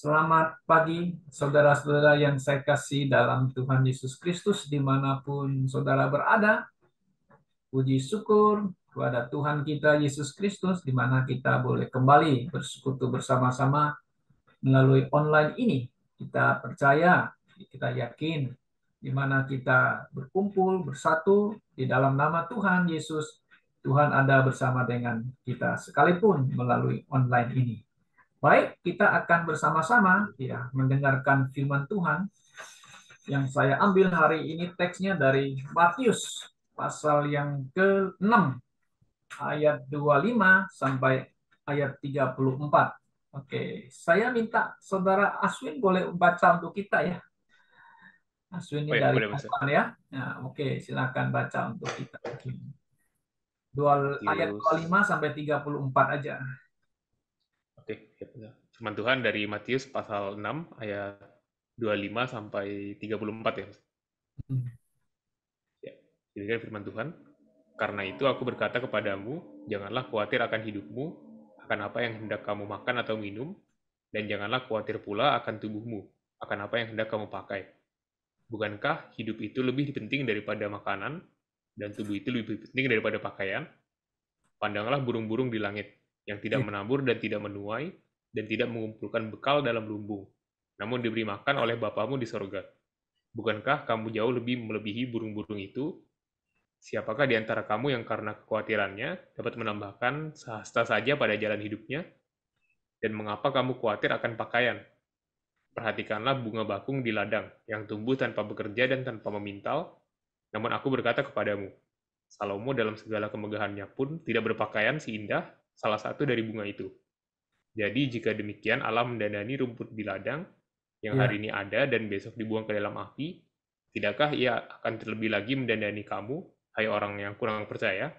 Selamat pagi, saudara-saudara yang saya kasih dalam Tuhan Yesus Kristus, dimanapun saudara berada. Puji syukur kepada Tuhan kita Yesus Kristus, di mana kita boleh kembali bersekutu bersama-sama melalui online ini. Kita percaya, kita yakin, di mana kita berkumpul, bersatu di dalam nama Tuhan Yesus. Tuhan ada bersama dengan kita, sekalipun melalui online ini. Baik, kita akan bersama-sama ya mendengarkan firman Tuhan yang saya ambil hari ini teksnya dari Matius pasal yang ke-6 ayat 25 sampai ayat 34. Oke, saya minta saudara Aswin boleh baca untuk kita ya. Aswin ini Oh ya, dari boleh Mas. Taiwan ya. Nah, oke, silakan baca untuk kita. Dua, ayat Matius. 25 sampai 34 aja. Oke, ya, benar. Firman Tuhan dari Matius pasal 6 ayat 25 sampai 34 ya, Mas. Ya. Demikian firman Tuhan. Karena itu aku berkata kepadamu, janganlah khawatir akan hidupmu, akan apa yang hendak kamu makan atau minum, dan janganlah khawatir pula akan tubuhmu, akan apa yang hendak kamu pakai. Bukankah hidup itu lebih penting daripada makanan, dan tubuh itu lebih penting daripada pakaian? Pandanglah burung-burung di langit, yang tidak Ya, menabur dan tidak menuai, dan tidak mengumpulkan bekal dalam lumbung, namun diberi makan oleh Bapamu di sorga. Bukankah kamu jauh lebih melebihi burung-burung itu? Siapakah di antara kamu yang karena kekhawatirannya dapat menambahkan sehasta saja pada jalan hidupnya? Dan mengapa kamu khawatir akan pakaian? Perhatikanlah bunga bakung di ladang, yang tumbuh tanpa bekerja dan tanpa memintal. Namun aku berkata kepadamu, Salomo dalam segala kemegahannya pun tidak berpakaian seindah salah satu dari bunga itu. Jadi jika demikian Allah mendandani rumput di ladang, yang ya, hari ini ada dan besok dibuang ke dalam api, tidakkah ia akan terlebih lagi mendandani kamu, hai orang yang kurang percaya?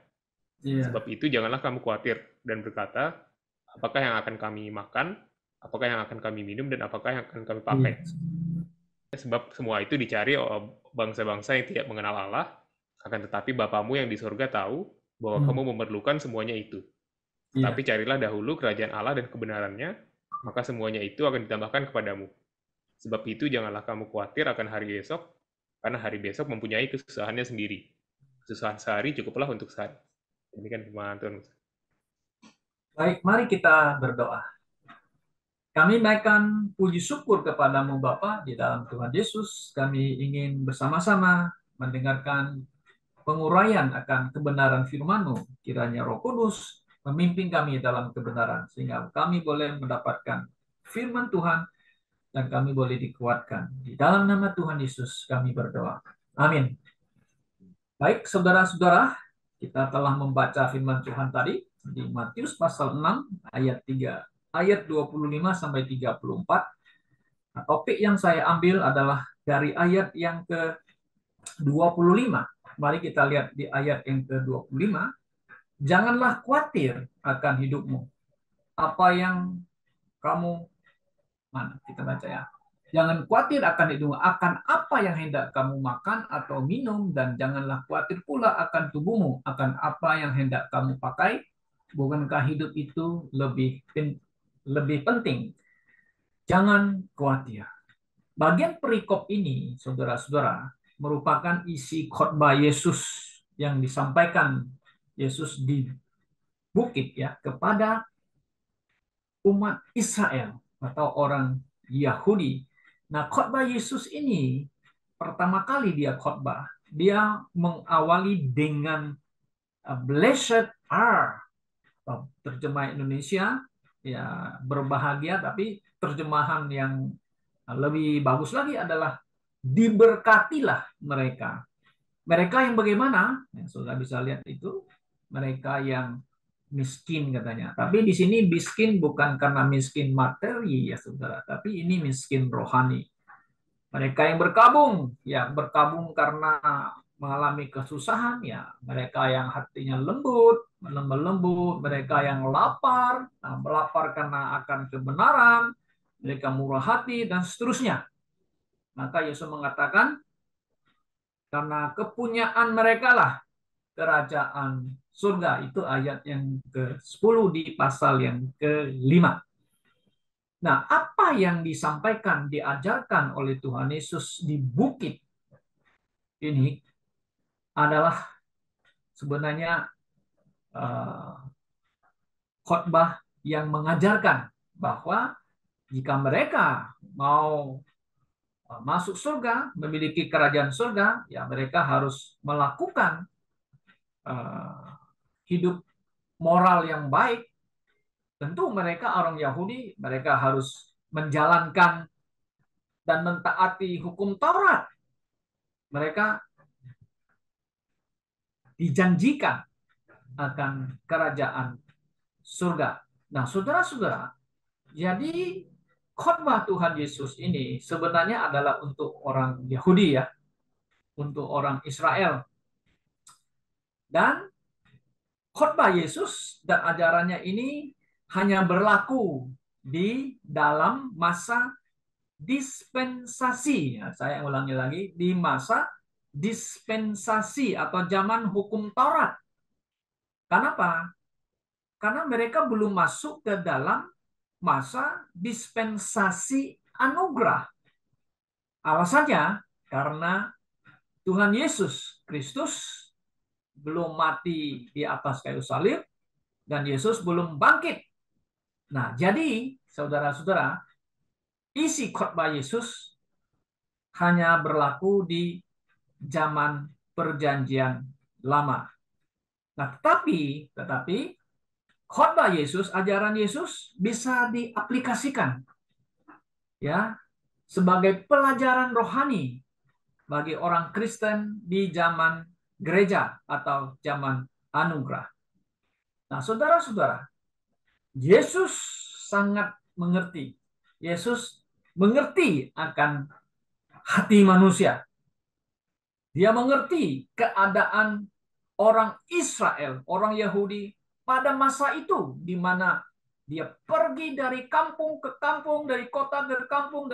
ya, Sebab itu janganlah kamu khawatir dan berkata, apakah yang akan kami makan, apakah yang akan kami minum, dan apakah yang akan kami ya, pakai. Sebab semua itu dicari oleh bangsa-bangsa yang tidak mengenal Allah, akan tetapi Bapamu yang di sorga tahu bahwa kamu hmm, memerlukan semuanya itu. Tapi ya. carilah dahulu kerajaan Allah dan kebenarannya, maka semuanya itu akan ditambahkan kepadamu. Sebab itu janganlah kamu khawatir akan hari esok, karena hari besok mempunyai kesusahannya sendiri. Kesusahan sehari cukuplah untuk sehari. Demikian firman Tuhan. Baik, mari kita berdoa. Kami naikkan puji syukur kepadamu Bapa di dalam Tuhan Yesus. Kami ingin bersama-sama mendengarkan penguraian akan kebenaran firman-Mu. Kiranya Roh Kudus memimpin kami dalam kebenaran, sehingga kami boleh mendapatkan firman Tuhan dan kami boleh dikuatkan. Di dalam nama Tuhan Yesus kami berdoa. Amin. Baik, saudara-saudara, kita telah membaca firman Tuhan tadi di Matius pasal 6 ayat 3 ayat 25 sampai 34. Nah, topik yang saya ambil adalah dari ayat yang ke-25. Mari kita lihat di ayat yang ke-25. Janganlah khawatir akan hidupmu. Apa yang kamu, mana kita baca ya. Jangan khawatir akan hidupmu, akan apa yang hendak kamu makan atau minum, dan janganlah khawatir pula akan tubuhmu, akan apa yang hendak kamu pakai. Bukankah hidup itu lebih penting? Jangan khawatir. Bagian perikop ini, saudara-saudara, merupakan isi khotbah Yesus yang disampaikan Yesus di bukit ya kepada umat Israel atau orang Yahudi. Nah, khotbah Yesus ini pertama kali dia khotbah, dia mengawali dengan blessed are, terjemah Indonesia ya berbahagia, tapi terjemahan yang lebih bagus lagi adalah diberkatilah mereka. Mereka yang bagaimana? Ya, sudah bisa lihat itu, mereka yang miskin katanya. Tapi di sini miskin bukan karena miskin materi ya saudara, tapi ini miskin rohani. Mereka yang berkabung, ya berkabung karena mengalami kesusahan, ya mereka yang hatinya lembut, lembut, mereka yang lapar, melapar karena akan kebenaran, mereka murah hati dan seterusnya. Maka Yesus mengatakan, karena kepunyaan mereka lah kerajaan surga. Itu ayat yang ke-10 di pasal yang ke-5. Nah, apa yang disampaikan, diajarkan oleh Tuhan Yesus di bukit ini adalah sebenarnya uh, khotbah yang mengajarkan bahwa jika mereka mau masuk surga, memiliki kerajaan surga, ya mereka harus melakukan uh, hidup moral yang baik. Tentu mereka orang Yahudi, mereka harus menjalankan dan mentaati hukum Taurat. Mereka dijanjikan akan kerajaan surga. Nah, saudara-saudara, jadi khotbah Tuhan Yesus ini sebenarnya adalah untuk orang Yahudi ya, untuk orang Israel. Dan khotbah Yesus dan ajarannya ini hanya berlaku di dalam masa dispensasi. Ya, saya ulangi lagi, di masa dispensasi atau zaman hukum Taurat. Kenapa? Karena mereka belum masuk ke dalam masa dispensasi anugerah. Alasannya karena Tuhan Yesus Kristus belum mati di atas kayu salib dan Yesus belum bangkit. Nah, jadi saudara-saudara, isi khotbah Yesus hanya berlaku di zaman perjanjian lama. Nah, tetapi khotbah Yesus, ajaran Yesus bisa diaplikasikan ya sebagai pelajaran rohani bagi orang Kristen di zaman gereja atau zaman anugerah. Nah, saudara-saudara, Yesus sangat mengerti. Yesus mengerti akan hati manusia. Dia mengerti keadaan orang Israel, orang Yahudi pada masa itu, di mana dia pergi dari kampung ke kampung, dari kota ke kampung,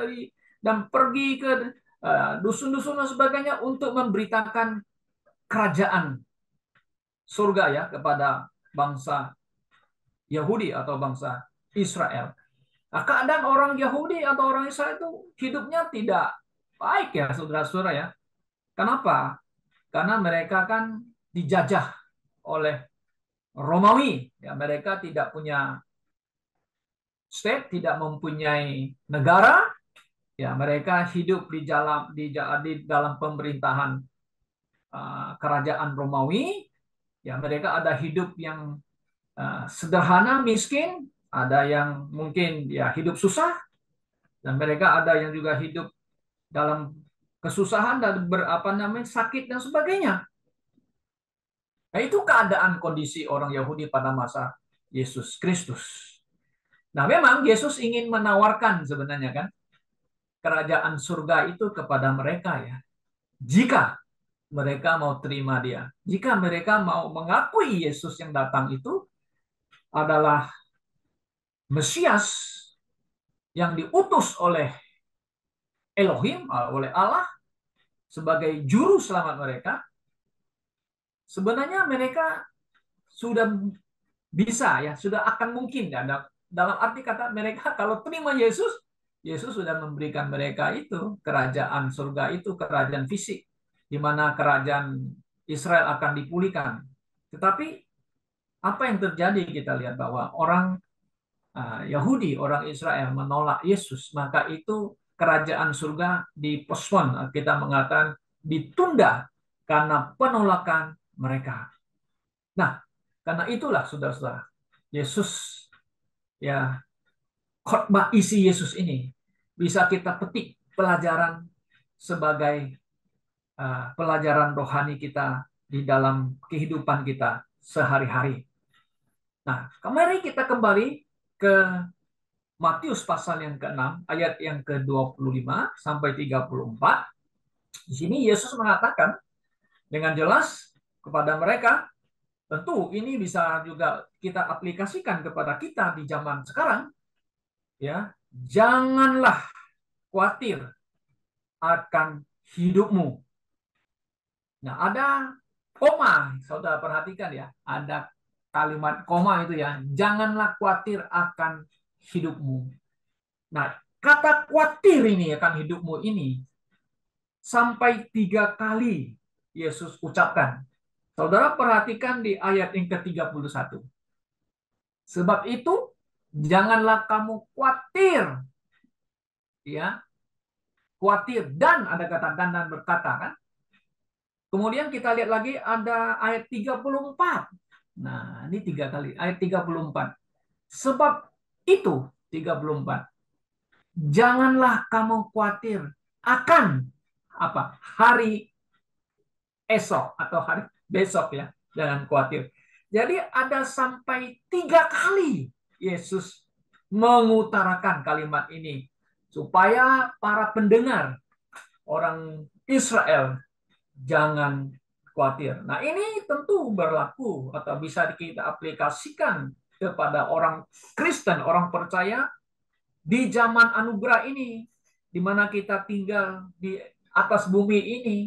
dan pergi ke dusun-dusun dan sebagainya untuk memberitakan kerajaan surga ya kepada bangsa Yahudi atau bangsa Israel. Nah, keadaan orang Yahudi atau orang Israel itu hidupnya tidak baik ya, saudara-saudara ya. Kenapa? Karena mereka kan dijajah oleh Romawi. Ya, mereka tidak punya state, tidak mempunyai negara. Ya, mereka hidup di dalam pemerintahan kerajaan Romawi. Ya, mereka ada hidup yang sederhana, miskin, ada yang mungkin ya hidup susah, dan mereka ada yang juga hidup dalam kesusahan dan sakit dan sebagainya. Nah, itu keadaan kondisi orang Yahudi pada masa Yesus Kristus. Nah, memang Yesus ingin menawarkan sebenarnya kan kerajaan surga itu kepada mereka ya. Jika mereka mau terima dia, jika mereka mau mengakui Yesus yang datang itu adalah Mesias yang diutus oleh Elohim, oleh Allah sebagai juru selamat mereka, sebenarnya mereka sudah bisa ya, sudah akan mungkin ya. Dalam arti kata mereka kalau terima Yesus, Yesus sudah memberikan mereka itu kerajaan surga itu kerajaan fisik di mana kerajaan Israel akan dipulihkan. Tetapi apa yang terjadi kita lihat bahwa orang Yahudi, orang Israel menolak Yesus, maka itu kerajaan surga dipospon. Kita mengatakan ditunda karena penolakan mereka. Nah, karena itulah saudara-saudara, Yesus ya khotbah isi Yesus ini bisa kita petik pelajaran sebagai pelajaran rohani kita di dalam kehidupan kita sehari-hari. Nah, kemarin kita kembali ke Matius pasal yang ke-6 ayat yang ke-25 sampai 34. Di sini Yesus mengatakan dengan jelas kepada mereka, tentu ini bisa juga kita aplikasikan kepada kita di zaman sekarang ya. Janganlah khawatir akan hidupmu. Nah, ada koma, saudara perhatikan ya, ada kalimat koma itu ya. Janganlah khawatir akan hidupmu. Nah, kata khawatir ini akan hidupmu ini sampai 3 kali Yesus ucapkan. Saudara perhatikan di ayat yang ke-31. Sebab itu, janganlah kamu khawatir, ya, khawatir, dan ada kata dan berkata, kan. Kemudian kita lihat lagi ada ayat 34. Nah, ini 3 kali. Ayat 34. Sebab itu, 34. Janganlah kamu khawatir akan apa? Hari esok atau hari besok, ya. Jangan khawatir. Jadi ada sampai 3 kali Yesus mengutarakan kalimat ini supaya para pendengar orang Israel jangan khawatir. Nah, ini tentu berlaku atau bisa kita aplikasikan kepada orang Kristen, orang percaya di zaman anugerah ini, di mana kita tinggal di atas bumi ini.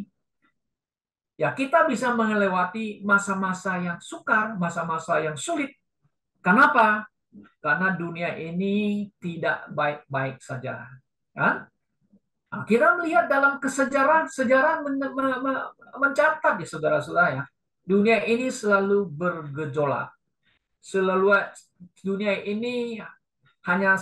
Ya, kita bisa melewati masa-masa yang sukar, masa-masa yang sulit. Kenapa? Karena dunia ini tidak baik-baik saja. Kan? Nah, kita melihat dalam sejarah mencatat ya saudara-saudara, ya. Dunia ini selalu bergejolak. Selalu dunia ini hanya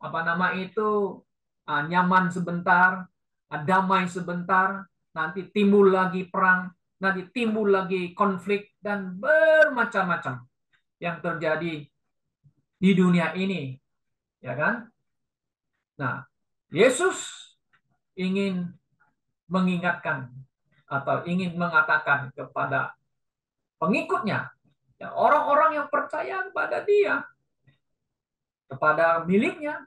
apa nama itu nyaman sebentar, damai sebentar, nanti timbul lagi perang, nanti timbul lagi konflik dan bermacam-macam yang terjadi di dunia ini, ya kan? Nah, Yesus ingin mengingatkan atau ingin mengatakan kepada pengikutnya, ya, orang-orang yang percaya kepada dia, kepada miliknya,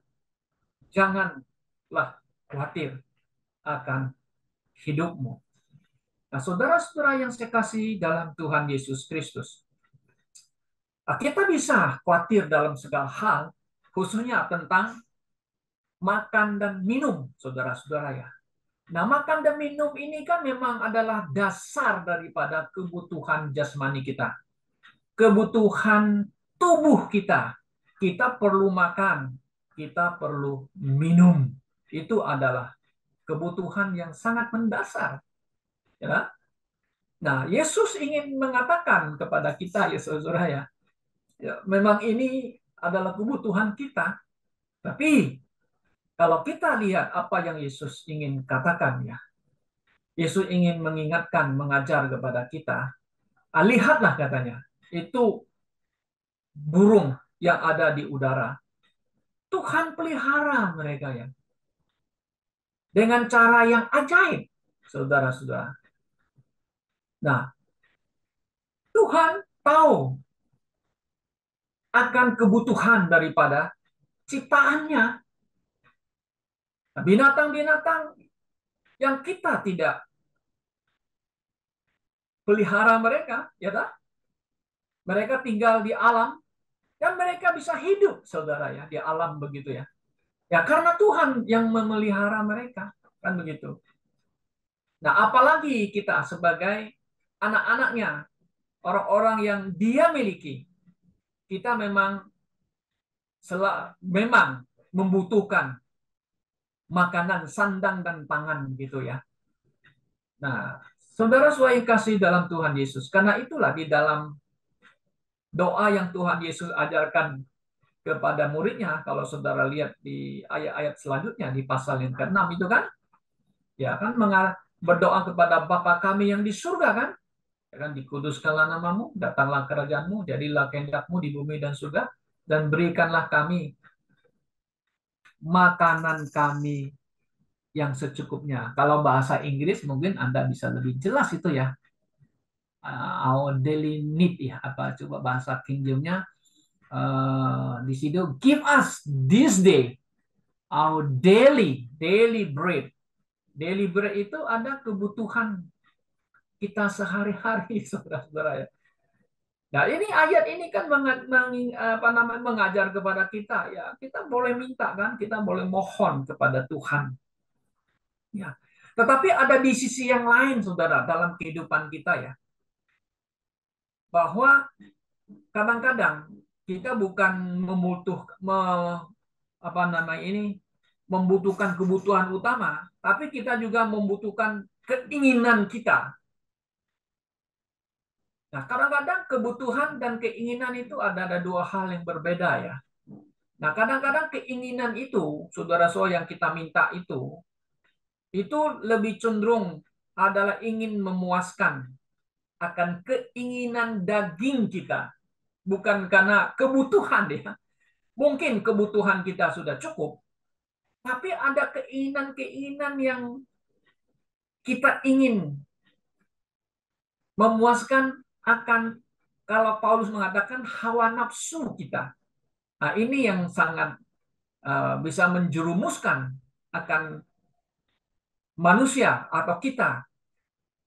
janganlah khawatir akan hidupmu. Nah, saudara-saudara yang saya kasih dalam Tuhan Yesus Kristus, kita bisa khawatir dalam segala hal, khususnya tentang makan dan minum, saudara-saudara, ya. Nah, makan dan minum ini kan memang adalah dasar daripada kebutuhan jasmani kita. Kebutuhan tubuh kita. Kita perlu makan, kita perlu minum. Itu adalah kebutuhan yang sangat mendasar. Ya. Nah, Yesus ingin mengatakan kepada kita, ya saudara, ya, memang ini adalah kebutuhan kita. Tapi kalau kita lihat apa yang Yesus ingin katakan, ya, Yesus ingin mengingatkan, mengajar kepada kita. Lihatlah katanya, itu burung yang ada di udara. Tuhan pelihara mereka, ya. Dengan cara yang ajaib, saudara-saudara. Nah, Tuhan tahu akan kebutuhan daripada ciptaannya. Binatang-binatang yang kita tidak pelihara mereka, ya tak? Mereka tinggal di alam dan mereka bisa hidup, saudara, ya, di alam begitu, ya. Ya, karena Tuhan yang memelihara mereka, kan begitu. Nah, apalagi kita sebagai anak-anaknya, orang-orang yang Dia miliki, kita memang membutuhkan makanan, sandang dan pangan, gitu, ya. Nah, saudara-saudara yang kasih dalam Tuhan Yesus, karena itulah di dalam doa yang Tuhan Yesus ajarkan kepada muridnya, kalau saudara lihat di ayat-ayat selanjutnya di pasal yang ke-6 itu, kan, ya kan, berdoa kepada Bapa kami yang di surga, kan, ya kan, dikuduskanlah namamu, datanglah kerajaanmu, jadilah kehendakmu di bumi dan surga, dan berikanlah kami makanan kami yang secukupnya. Kalau bahasa Inggris mungkin Anda bisa lebih jelas itu, ya. Our daily need, ya, apa coba bahasa King James-nya, di situ, give us this day our daily bread. Daily bread itu ada kebutuhan kita sehari-hari, saudara-saudara, ya. Nah, ini ayat ini kan mengajar kepada kita, ya, kita boleh minta, kan, kita boleh mohon kepada Tuhan, ya. Tetapi ada di sisi yang lain, saudara, dalam kehidupan kita, ya, bahwa kadang-kadang kita bukan apa namanya ini membutuhkan kebutuhan utama, tapi kita juga membutuhkan keinginan kita. Nah, kadang-kadang kebutuhan dan keinginan itu ada dua hal yang berbeda ya. Nah, kadang-kadang keinginan itu, saudara-saudara yang kita minta itu lebih cenderung adalah ingin memuaskan akan keinginan daging kita, bukan karena kebutuhan ya. Mungkin kebutuhan kita sudah cukup, tapi ada keinginan-keinginan yang kita ingin memuaskan akan, kalau Paulus mengatakan hawa nafsu kita. Nah, ini yang sangat bisa menjerumuskan akan manusia atau kita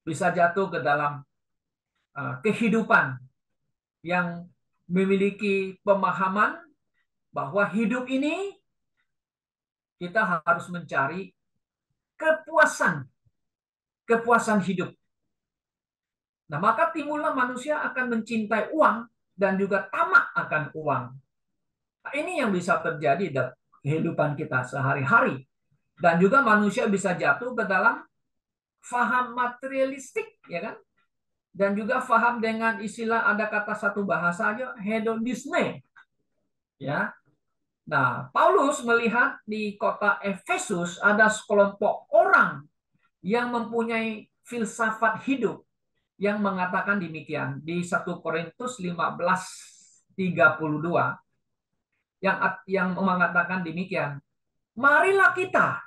bisa jatuh ke dalam kehidupan yang memiliki pemahaman bahwa hidup ini kita harus mencari kepuasan, kepuasan hidup. Nah, maka timbullah manusia akan mencintai uang dan juga tamak akan uang. Nah, ini yang bisa terjadi dalam kehidupan kita sehari-hari. Dan juga manusia bisa jatuh ke dalam faham materialistik, ya kan? Dan juga faham dengan istilah, ada kata satu bahasa aja, hedonisme. Ya. Nah, Paulus melihat di kota Efesus ada sekelompok orang yang mempunyai filsafat hidup yang mengatakan demikian di 1 Korintus 15:32 yang mengatakan demikian. Marilah kita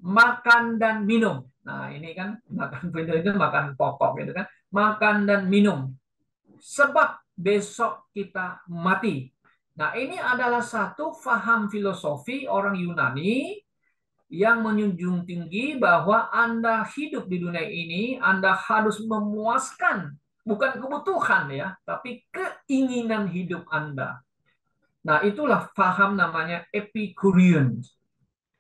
makan dan minum. Nah, ini kan makan itu makan pokok gitu kan. Makan dan minum. Sebab besok kita mati. Nah, ini adalah satu faham filosofi orang Yunani yang menjunjung tinggi bahwa Anda hidup di dunia ini, Anda harus memuaskan bukan kebutuhan ya, tapi keinginan hidup Anda. Nah, itulah faham namanya Epicureans.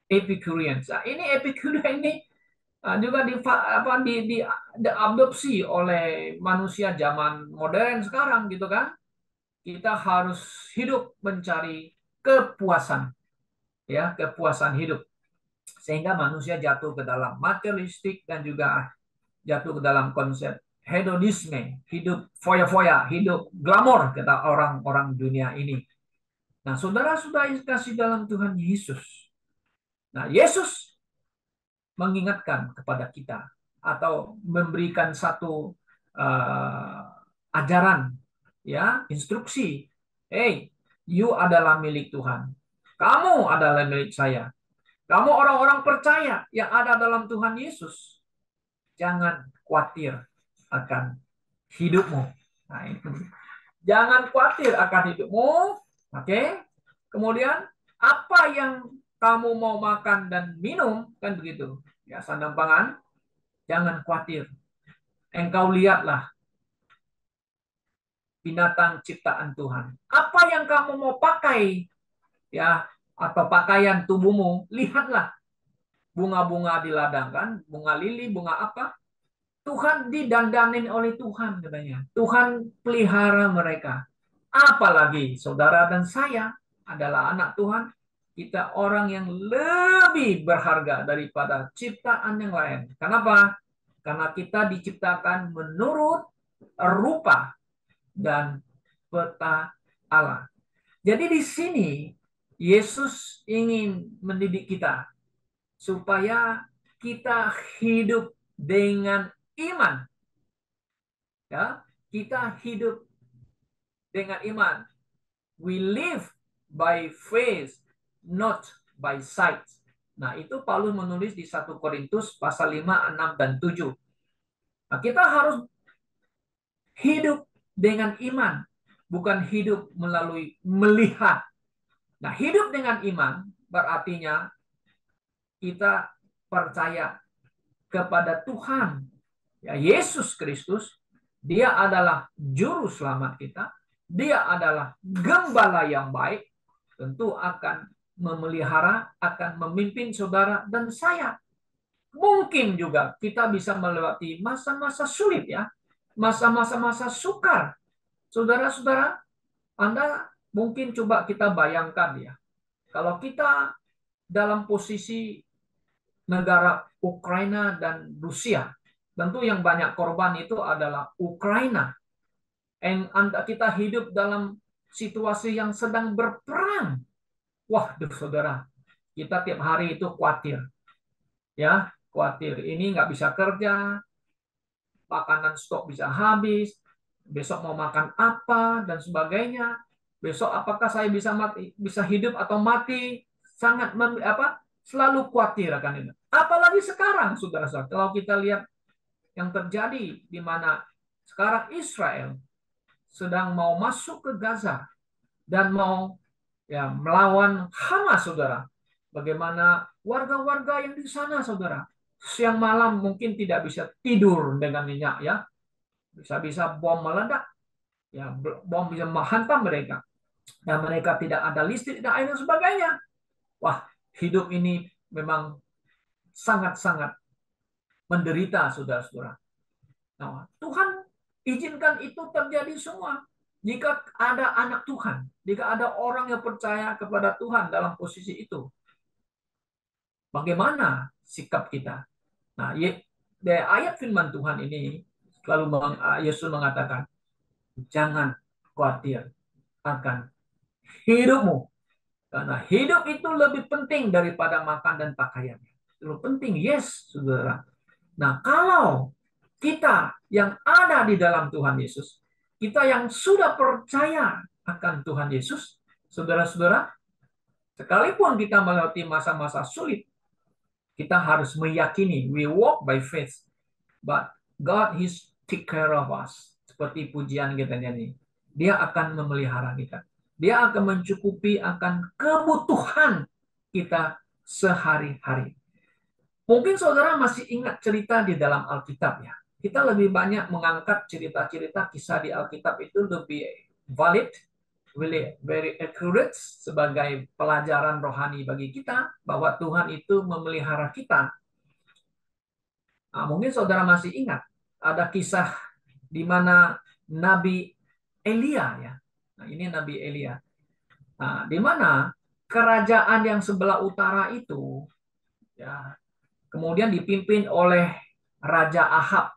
Epicureans. Nah, ini Epicurean ini juga diadopsi oleh manusia zaman modern sekarang gitu kan. Kita harus hidup mencari kepuasan, ya, kepuasan hidup. Sehingga manusia jatuh ke dalam materialistik dan juga jatuh ke dalam konsep hedonisme, hidup foya-foya, hidup glamor kata orang-orang dunia ini. Nah, saudara sudah kasih dalam Tuhan Yesus. Nah, Yesus mengingatkan kepada kita atau memberikan satu uh, ajaran, ya, instruksi. Hey, you adalah milik Tuhan. Kamu adalah milik saya. Kamu orang-orang percaya yang ada dalam Tuhan Yesus. Jangan khawatir akan hidupmu. Nah, itu. Jangan khawatir akan hidupmu. Oke. Kemudian apa yang kamu mau makan dan minum, kan begitu. Ya, sandang pangan, jangan khawatir. Engkau lihatlah binatang ciptaan Tuhan. Apa yang kamu mau pakai, ya, atau pakaian tubuhmu, lihatlah bunga-bunga di ladang kan, bunga lili, bunga apa? Tuhan didandanin oleh Tuhan katanya. Tuhan pelihara mereka. Apalagi saudara dan saya adalah anak Tuhan. Kita orang yang lebih berharga daripada ciptaan yang lain. Kenapa? Karena kita diciptakan menurut rupa dan peta Allah. Jadi di sini Yesus ingin mendidik kita supaya kita hidup dengan iman. Ya, kita hidup dengan iman. We live by faith, not by sight. Nah, itu Paulus menulis di 1 Korintus pasal 5, 6, dan 7. Nah, kita harus hidup dengan iman, bukan hidup melalui melihat. Nah, hidup dengan iman berartinya kita percaya kepada Tuhan, ya, Yesus Kristus. Dia adalah juru selamat kita. Dia adalah gembala yang baik. Tentu akan memelihara, akan memimpin saudara dan saya. Mungkin juga kita bisa melewati masa-masa sulit ya. Masa-masa sukar. Saudara-saudara, Anda mungkin coba kita bayangkan ya. Kalau kita dalam posisi negara Ukraina dan Rusia, tentu yang banyak korban itu adalah Ukraina. And kita hidup dalam situasi yang sedang berperang. Wah, saudara, kita tiap hari itu khawatir, ya, khawatir ini nggak bisa kerja, makanan stok bisa habis, besok mau makan apa dan sebagainya. Besok apakah saya bisa mati, bisa hidup atau mati? Sangat selalu khawatir akan itu. Apalagi sekarang, saudara-saudara, kalau kita lihat yang terjadi di mana sekarang Israel sedang mau masuk ke Gaza dan mau melawan Hamas, saudara. Bagaimana warga-warga yang di sana, saudara, siang malam mungkin tidak bisa tidur dengan nyenyak, ya. Bisa-bisa bom meledak, ya, bom bisa menghantam mereka, dan mereka tidak ada listrik dan air dan sebagainya. Wah, hidup ini memang sangat-sangat menderita, saudara-saudara. Nah, Tuhan izinkan itu terjadi semua. Jika ada anak Tuhan, jika ada orang yang percaya kepada Tuhan dalam posisi itu, bagaimana sikap kita? Nah, dari ayat firman Tuhan ini selalu Yesus mengatakan, jangan khawatir akan hidupmu, karena hidup itu lebih penting daripada makan dan pakaian. Itu penting, yes, saudara. Nah, kalau kita yang ada di dalam Tuhan Yesus, kita yang sudah percaya akan Tuhan Yesus, saudara-saudara, sekalipun kita melewati masa-masa sulit, kita harus meyakini, we walk by faith, but God is take care of us. Seperti pujian kita nyanyi, Dia akan memelihara kita. Dia akan mencukupi akan kebutuhan kita sehari-hari. Mungkin saudara masih ingat cerita di dalam Alkitab, ya. Kita lebih banyak mengangkat cerita-cerita kisah di Alkitab itu lebih valid, really very accurate sebagai pelajaran rohani bagi kita bahwa Tuhan itu memelihara kita. Nah, mungkin saudara masih ingat ada kisah di mana Nabi Elia, ya. Nah, ini Nabi Elia. Nah, di mana kerajaan yang sebelah utara itu, ya, kemudian dipimpin oleh Raja Ahab.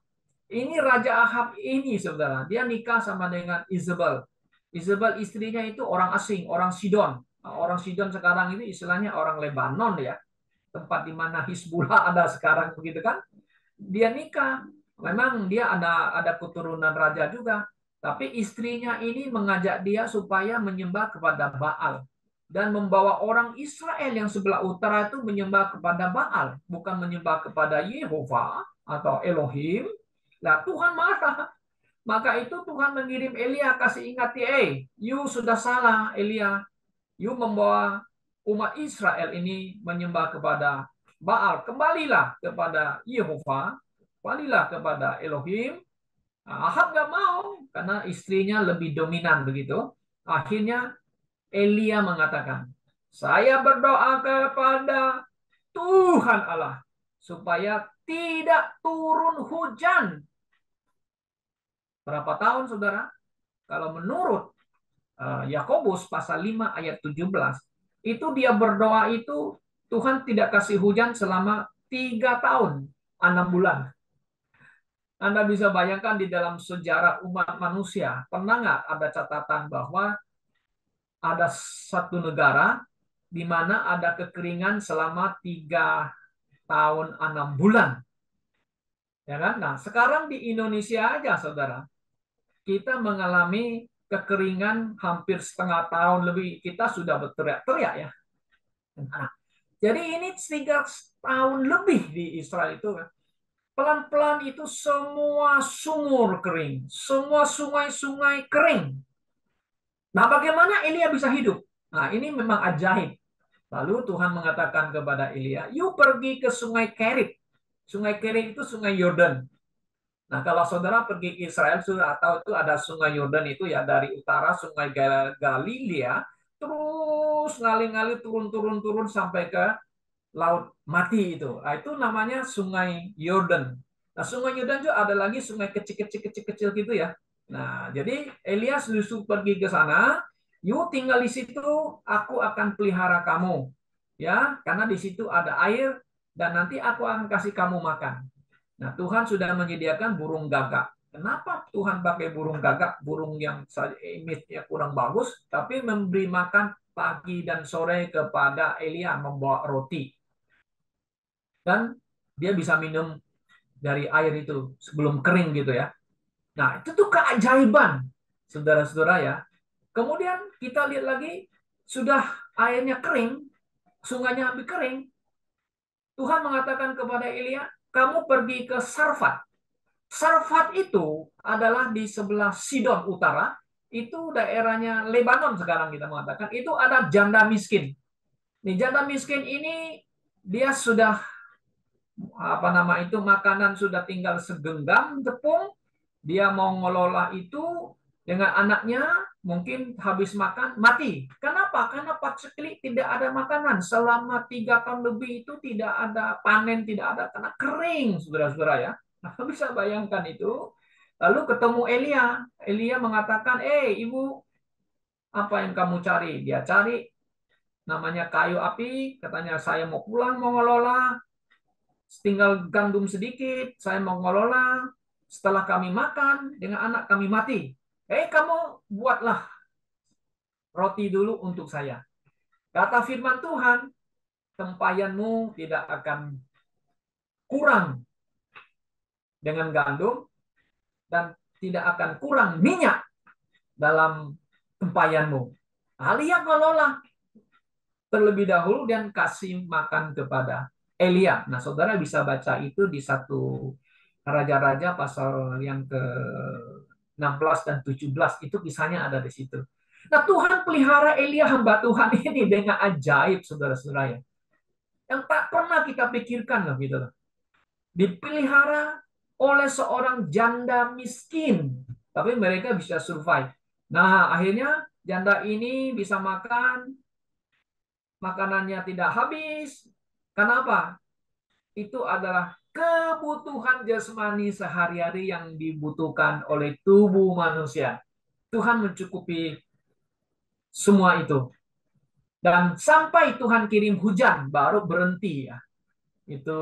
Ini Raja Ahab ini, saudara, dia nikah sama dengan Isabel. Isabel istrinya itu orang asing, orang Sidon. Nah, orang Sidon sekarang ini istilahnya orang Lebanon, ya. Tempat di mana Hizbullah ada sekarang, begitu kan? Dia nikah. Memang dia ada keturunan raja juga. Tapi istrinya ini mengajak dia supaya menyembah kepada Baal. Dan membawa orang Israel yang sebelah utara itu menyembah kepada Baal. Bukan menyembah kepada Yehova atau Elohim. Nah, Tuhan marah. Maka itu Tuhan mengirim Elia kasih ingat, you sudah salah, Elia. You membawa umat Israel ini menyembah kepada Baal. Kembalilah kepada Yehova. Kembalilah kepada Elohim. Nah, Ahab nggak mau karena istrinya lebih dominan begitu. Akhirnya Elia mengatakan, saya berdoa kepada Tuhan Allah supaya tidak turun hujan. Berapa tahun, saudara? Kalau menurut Yakobus pasal 5 ayat 17, itu dia berdoa itu Tuhan tidak kasih hujan selama 3 tahun, 6 bulan. Anda bisa bayangkan di dalam sejarah umat manusia, pernah nggak ada catatan bahwa ada satu negara di mana ada kekeringan selama 3 tahun 6 bulan. Ya kan? Nah, sekarang di Indonesia aja, saudara, kita mengalami kekeringan hampir setengah tahun lebih. Kita sudah berteriak-teriak, ya. Nah, jadi ini 3 tahun lebih di Israel itu, kan. Pelan-pelan itu semua sumur kering, semua sungai-sungai kering. Nah, bagaimana Elia bisa hidup? Nah, ini memang ajaib. Lalu Tuhan mengatakan kepada Elia, "You pergi ke Sungai Kerit." Sungai Kerit itu Sungai Yordan. Nah, kalau saudara pergi ke Israel sudah tahu itu ada Sungai Yordan itu, ya, dari utara Sungai Galilea terus ngalir-ngalir turun sampai ke Laut Mati itu. Nah, itu namanya Sungai Yordan. Nah, Sungai Yordan juga ada lagi sungai kecil-kecil gitu, ya. Nah, jadi Elias justru pergi ke sana You tinggal di situ, aku akan pelihara kamu. Ya, karena di situ ada air dan nanti aku akan kasih kamu makan. Nah, Tuhan sudah menyediakan burung gagak. Kenapa Tuhan pakai burung gagak? Burung yang image-nya kurang bagus, tapi memberi makan pagi dan sore kepada Elia membawa roti. Dan dia bisa minum dari air itu sebelum kering gitu ya. Nah, itu tuh keajaiban, saudara-saudara ya. Kemudian kita lihat lagi, sudah airnya kering, sungainya hampir kering, Tuhan mengatakan kepada Elia, kamu pergi ke Sarfat. Sarfat itu adalah di sebelah Sidon Utara, itu daerahnya Lebanon sekarang kita mengatakan, itu ada janda miskin. Nih, janda miskin ini dia sudah apa nama itu makanan sudah tinggal segenggam tepung, dia mau ngelola itu dengan anaknya, mungkin habis makan mati. Kenapa? Karena paceklik tidak ada makanan selama 3 tahun lebih, itu tidak ada panen, tidak ada, karena kering, saudara-saudara ya. Nah, bisa bayangkan itu. Lalu ketemu Elia. Elia mengatakan, ibu, apa yang kamu cari? Dia cari namanya kayu api, katanya saya mau pulang mau ngelola, tinggal gandum sedikit, saya mau ngelola, setelah kami makan, dengan anak kami mati. Kamu buatlah roti dulu untuk saya. Kata firman Tuhan, tempayanmu tidak akan kurang dengan gandum, dan tidak akan kurang minyak dalam tempayanmu. Alia ngelola terlebih dahulu dan kasih makan kepada Elia. Nah, saudara bisa baca itu di satu Raja-Raja pasal yang ke 16 dan 17, itu kisahnya ada di situ. Nah, Tuhan pelihara Elia hamba Tuhan ini dengan ajaib, saudara-saudara ya. Yang tak pernah kita pikirkan loh gitu loh. Dipelihara oleh seorang janda miskin, tapi mereka bisa survive. Nah, akhirnya janda ini bisa makan, makanannya tidak habis. Kenapa? Itu adalah kebutuhan jasmani sehari-hari yang dibutuhkan oleh tubuh manusia. Tuhan mencukupi semua itu. Dan sampai Tuhan kirim hujan, baru berhenti ya. Itu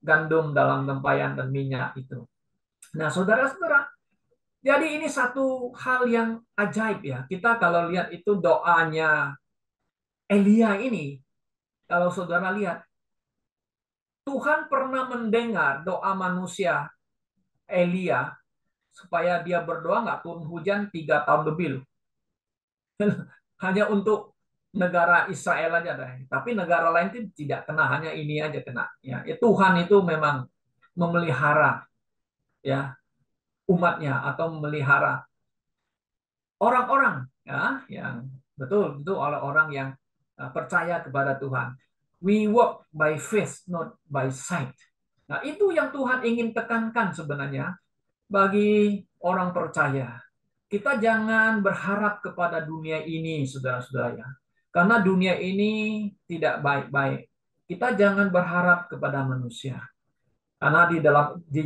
gandum dalam tempayan dan minyak itu. Nah, saudara-saudara, jadi ini satu hal yang ajaib ya. Kita kalau lihat itu doanya Elia ini, kalau saudara lihat, Tuhan pernah mendengar doa manusia Elia supaya dia berdoa nggak turun hujan 3 tahun lebih loh. Hanya untuk negara Israel aja deh. Tapi negara lain itu tidak kena, hanya ini aja kena. Ya, Tuhan itu memang memelihara ya umatnya atau memelihara orang-orang ya yang betul itu oleh orang yang percaya kepada Tuhan. We walk by faith, not by sight. Nah, itu yang Tuhan ingin tekankan sebenarnya bagi orang percaya. Kita jangan berharap kepada dunia ini, saudara-saudara ya. Karena dunia ini tidak baik-baik. Kita jangan berharap kepada manusia. Karena di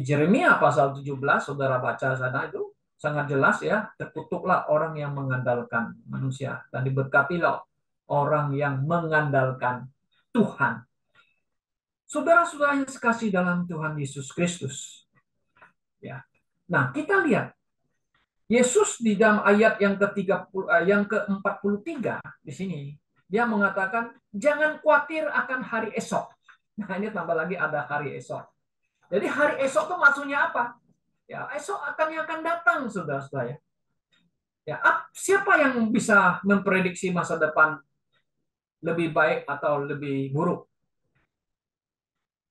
Yeremia pasal 17, saudara baca sana itu sangat jelas ya, terkutuklah orang yang mengandalkan manusia dan diberkatilah orang yang mengandalkan Tuhan. Saudara-saudara yang sekasih dalam Tuhan Yesus Kristus. Ya. Nah, kita lihat Yesus di dalam ayat yang yang ke-43 di sini, dia mengatakan jangan khawatir akan hari esok. Nah, ini tambah lagi ada hari esok. Jadi hari esok itu maksudnya apa? Ya, esok yang akan datang, saudara-saudara. Ya, siapa yang bisa memprediksi masa depan lebih baik atau lebih buruk?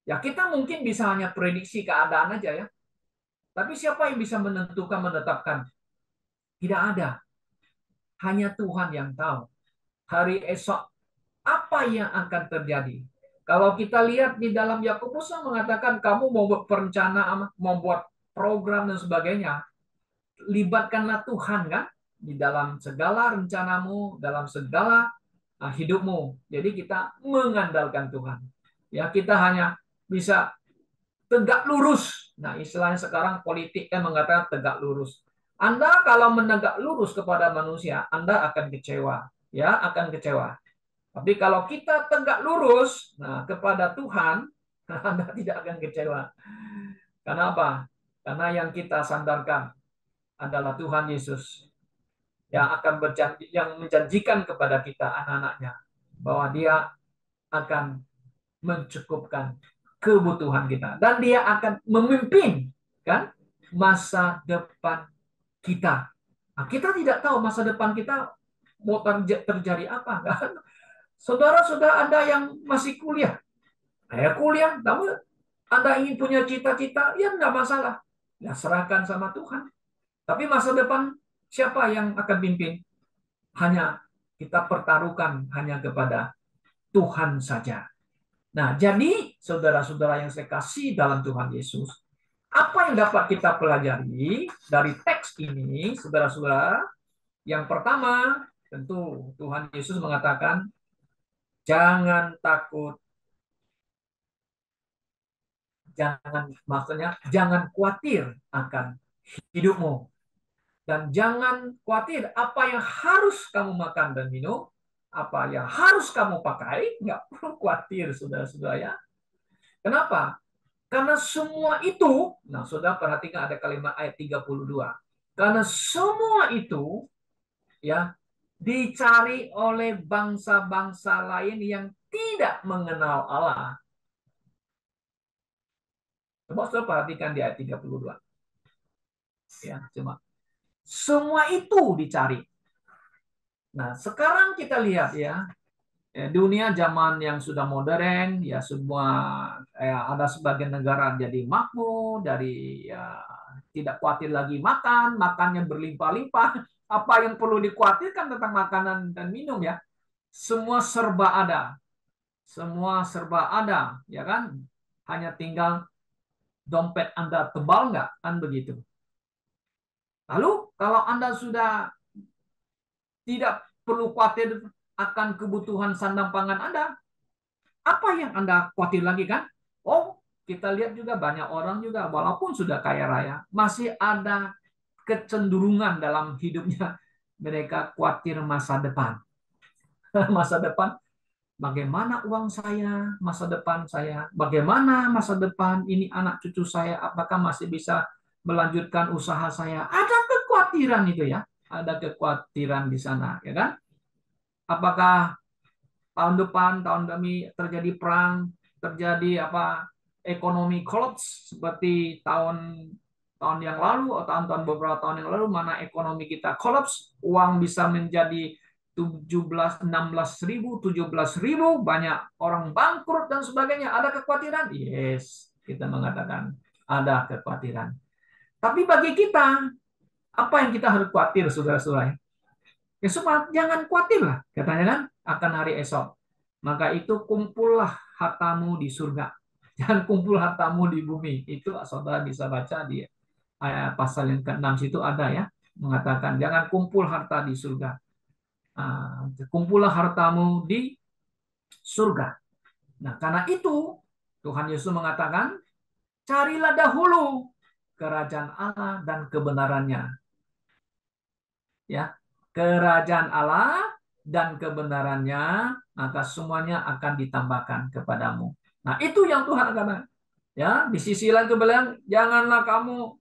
Ya, kita mungkin bisa hanya prediksi keadaan aja ya. Tapi siapa yang bisa menentukan, menetapkan? Tidak ada. Hanya Tuhan yang tahu. Hari esok apa yang akan terjadi? Kalau kita lihat di dalam Yakobus mengatakan kamu mau buat perencanaan, mau buat program dan sebagainya, libatkanlah Tuhan kan di dalam segala rencanamu, dalam segala hidupmu. Jadi kita mengandalkan Tuhan. Ya, kita hanya bisa tegak lurus. Nah, istilahnya sekarang politik kan mengatakan tegak lurus. Anda kalau menegak lurus kepada manusia, Anda akan kecewa, ya, akan kecewa. Tapi kalau kita tegak lurus, nah kepada Tuhan, Anda tidak akan kecewa. Karena apa? Karena yang kita sandarkan adalah Tuhan Yesus yang akan berjanji, yang menjanjikan kepada kita anak-anaknya bahwa Dia akan mencukupkan kebutuhan kita dan Dia akan memimpin kan masa depan kita. Nah, kita tidak tahu masa depan kita mau terjadi apa kan? Saudara-saudara Anda yang masih kuliah, saya kuliah, namun Anda ingin punya cita-cita, ya nggak masalah. Ya serahkan sama Tuhan. Tapi masa depan siapa yang akan pimpin? Hanya kita pertaruhkan hanya kepada Tuhan saja. Nah, jadi saudara-saudara yang saya kasih dalam Tuhan Yesus, apa yang dapat kita pelajari dari teks ini, saudara-saudara? Yang pertama, tentu Tuhan Yesus mengatakan, jangan takut, jangan khawatir akan hidupmu. Dan jangan khawatir apa yang harus kamu makan dan minum, apa yang harus kamu pakai, nggak perlu khawatir, saudara-saudara ya. Kenapa? Karena semua itu, nah saudara perhatikan ada kalimat ayat 32. Karena semua itu ya dicari oleh bangsa-bangsa lain yang tidak mengenal Allah. Coba saudara perhatikan di ayat 32. Ya, cuma semua itu dicari. Nah, sekarang kita lihat ya, dunia zaman yang sudah modern, ya semua ada sebagian negara jadi makmur, dari ya, tidak khawatir lagi makan, makannya berlimpah-limpah. Apa yang perlu dikhawatirkan tentang makanan dan minum ya? Semua serba ada, semua serba ada, ya kan? Hanya tinggal dompet Anda tebal nggak, kan begitu. Lalu kalau Anda sudah tidak perlu khawatir akan kebutuhan sandang pangan Anda, apa yang Anda khawatir lagi kan? Oh, kita lihat juga banyak orang juga walaupun sudah kaya raya, masih ada kecenderungan dalam hidupnya mereka khawatir masa depan. Masa depan, bagaimana uang saya, masa depan saya, bagaimana masa depan ini anak cucu saya, apakah masih bisa melanjutkan usaha saya? Ada kekhawatiran itu ya, ada kekhawatiran di sana, ya kan? Apakah tahun depan, tahun demi terjadi perang, terjadi apa ekonomi collapse seperti tahun tahun yang lalu atau tahun-tahun beberapa tahun yang lalu mana ekonomi kita collapse, uang bisa menjadi 17 16 ribu, 17 ribu, banyak orang bangkrut dan sebagainya. Ada kekhawatiran? Yes, kita mengatakan ada kekhawatiran. Tapi bagi kita, apa yang kita harus khawatir, saudara-saudara? Ya semua jangan khawatir lah, katanya kan, akan hari esok. Maka itu kumpullah hartamu di surga. Jangan kumpul hartamu di bumi. Itu saudara bisa baca di ayat pasal yang ke-6 situ ada ya. Mengatakan jangan kumpul harta di surga. Kumpullah hartamu di surga. Nah karena itu Tuhan Yesus mengatakan carilah dahulu kerajaan Allah dan kebenarannya. Ya, kerajaan Allah dan kebenarannya, maka semuanya akan ditambahkan kepadamu. Nah, itu yang Tuhan katakan. Ya, di sisi lain itu bilang, janganlah kamu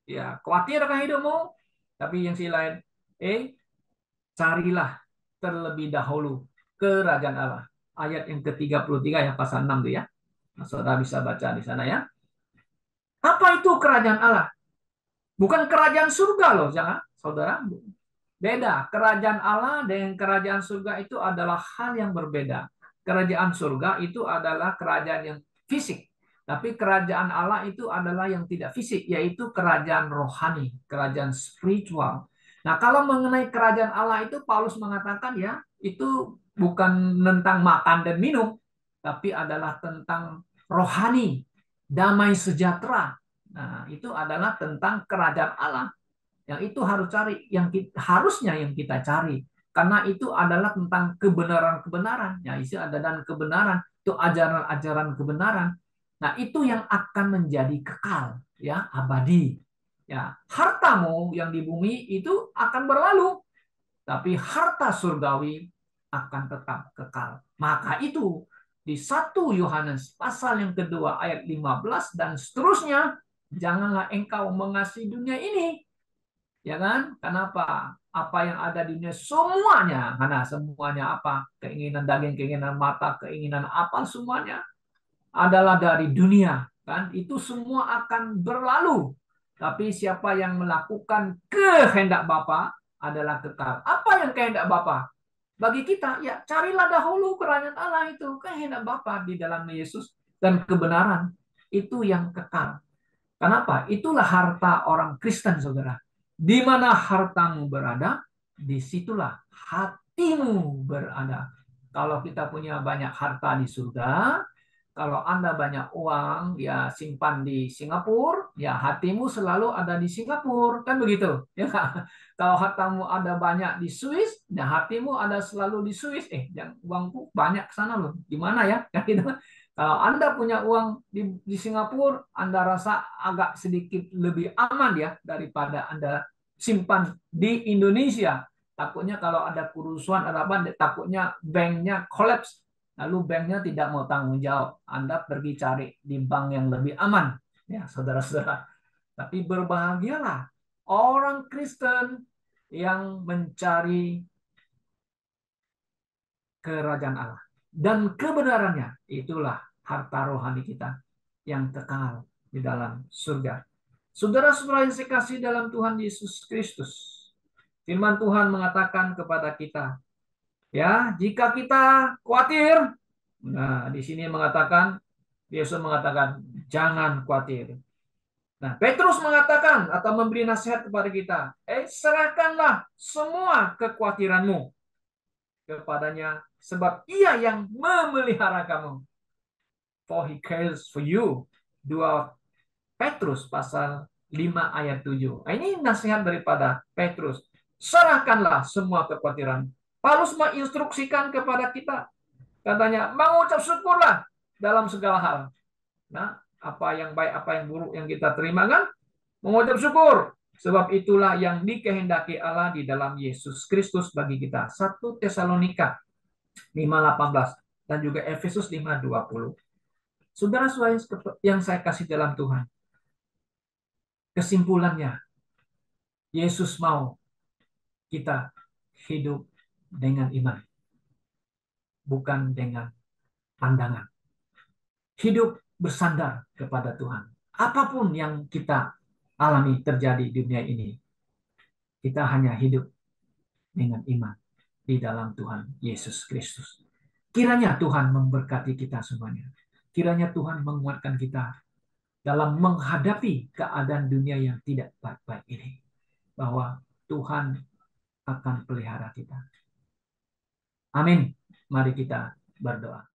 ya khawatir akan hidupmu, tapi yang sisi lain, carilah terlebih dahulu kerajaan Allah. Ayat yang ke-33 ya, pasal 6 itu ya. Nah, saudara bisa baca di sana ya. Apa itu kerajaan Allah? Bukan kerajaan surga loh, jangan saudara. Beda. Kerajaan Allah dengan kerajaan surga itu adalah hal yang berbeda. Kerajaan surga itu adalah kerajaan yang fisik. Tapi kerajaan Allah itu adalah yang tidak fisik, yaitu kerajaan rohani, kerajaan spiritual. Nah, kalau mengenai kerajaan Allah itu Paulus mengatakan ya, itu bukan tentang makan dan minum, tapi adalah tentang rohani, damai sejahtera. Nah, itu adalah tentang kerajaan Allah. Yang itu harus cari, harusnya yang kita cari. Karena itu adalah tentang kebenaran-kebenaran. Ya, isi ada dan kebenaran, itu ajaran-ajaran kebenaran. Nah, itu yang akan menjadi kekal, ya, abadi. Ya, hartamu yang di bumi itu akan berlalu, tapi harta surgawi akan tetap kekal. Maka itu di 1 Yohanes pasal yang kedua ayat 15 dan seterusnya, janganlah engkau mengasihi dunia ini. Ya kan? Kenapa? Apa yang ada di dunia semuanya, karena semuanya apa? Keinginan daging, keinginan mata, keinginan apa semuanya adalah dari dunia, kan? Itu semua akan berlalu. Tapi siapa yang melakukan kehendak Bapa adalah kekal. Apa yang kehendak Bapa? Bagi kita, ya carilah dahulu kerajaan Allah, itu kehendak Bapa di dalam Yesus, dan kebenaran itu yang kekal. Kenapa? Itulah harta orang Kristen, saudara. Di mana hartamu berada, disitulah hatimu berada. Kalau kita punya banyak harta di surga, kalau Anda banyak uang, ya simpan di Singapura, ya hatimu selalu ada di Singapura, kan begitu? Ya, kalau hartamu ada banyak di Swiss, ya hatimu ada selalu di Swiss. Jangan uangku banyak ke sana loh. Gimana ya? Kan gitu. Kalau Anda punya uang di Singapura, Anda rasa agak sedikit lebih aman ya daripada Anda simpan di Indonesia. Takutnya kalau ada kerusuhan, ada apa, takutnya banknya kolaps. Lalu banknya tidak mau tanggung jawab. Anda pergi cari di bank yang lebih aman. Ya, saudara-saudara. Tapi berbahagialah orang Kristen yang mencari kerajaan Allah. Dan kebenarannya, itulah harta rohani kita yang kekal di dalam surga. Saudara-saudara yang saya kasih dalam Tuhan Yesus Kristus, firman Tuhan mengatakan kepada kita, ya, jika kita khawatir, nah di sini mengatakan, Yesus mengatakan, jangan khawatir. Nah, Petrus mengatakan atau memberi nasihat kepada kita, serahkanlah semua kekhawatiranmu kepadanya, sebab ia yang memelihara kamu. For he cares for you. 2 Petrus pasal 5 ayat 7. Nah, ini nasihat daripada Petrus. Serahkanlah semua kekhawatiran. Paulus menginstruksikan kepada kita. Katanya, mengucap syukurlah dalam segala hal. Nah, apa yang baik, apa yang buruk yang kita terima kan? Mengucap syukur. Sebab itulah yang dikehendaki Allah di dalam Yesus Kristus bagi kita. 1 Tesalonika 5:18 dan juga Efesus 5:20. Saudara-saudara yang saya kasih dalam Tuhan, kesimpulannya, Yesus mau kita hidup dengan iman, bukan dengan pandangan. Hidup bersandar kepada Tuhan. Apapun yang kita alami terjadi di dunia ini, kita hanya hidup dengan iman di dalam Tuhan Yesus Kristus. Kiranya Tuhan memberkati kita semuanya. Kiranya Tuhan menguatkan kita dalam menghadapi keadaan dunia yang tidak baik-baik ini. Bahwa Tuhan akan pelihara kita. Amin. Mari kita berdoa.